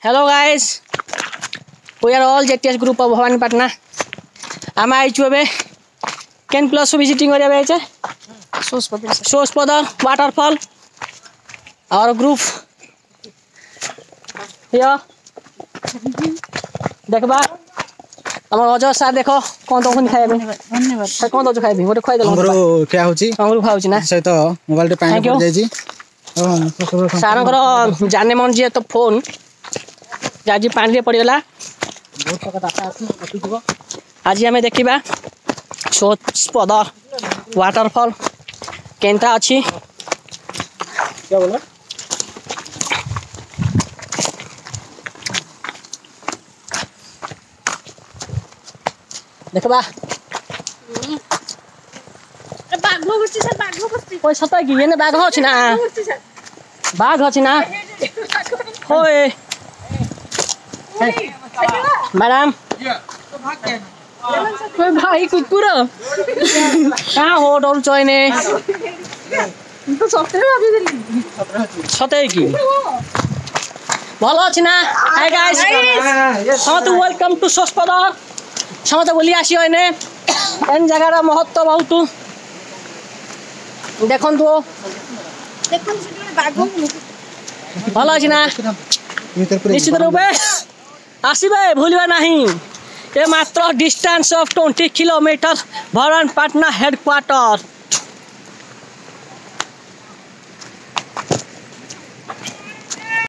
Hello guys, we are all JTS group of Bhawanipatna. Am I to Ken Plus visiting or a source for the waterfall? Our group here. देखबा हमर Ajay sir देखो कोन तो कोन खाइबे धन्यवाद कोन तो खाइबे गोटे खाइ देलो हमरो क्या होची हमरो खाउची ना सहित मोबाइल रे पानी पड़ जाई छी सारंकर जाने मन जे तो फोन जाजी पानी रे पड़ी गला बहुत टका डाटा अछि दिबो आज हमें देखिबा सोचपद वाटरफॉल केनता अछि क्या बोला देखबा बाघ बस्ती सर बाघ बस्ती ओइ सता कि हेने बाघ अछि ना बाघ अछि ना ओए मैडम तो भाग गए कोई भाई कुकुर कहां हो डोल चोइने तो सते भाभी देली सते कि भलो अछि ना हाय गाइस हम तो वेलकम टू सोसपद समझ बोली आसी होने एन जगह महत्व बहुत देखन तो देखन से बाघ भलो अछि ना निश्चित रूपे आसीबे भूलबे नहीं ये मात्र distance of 20 kilometre Bhawanipatna headquarter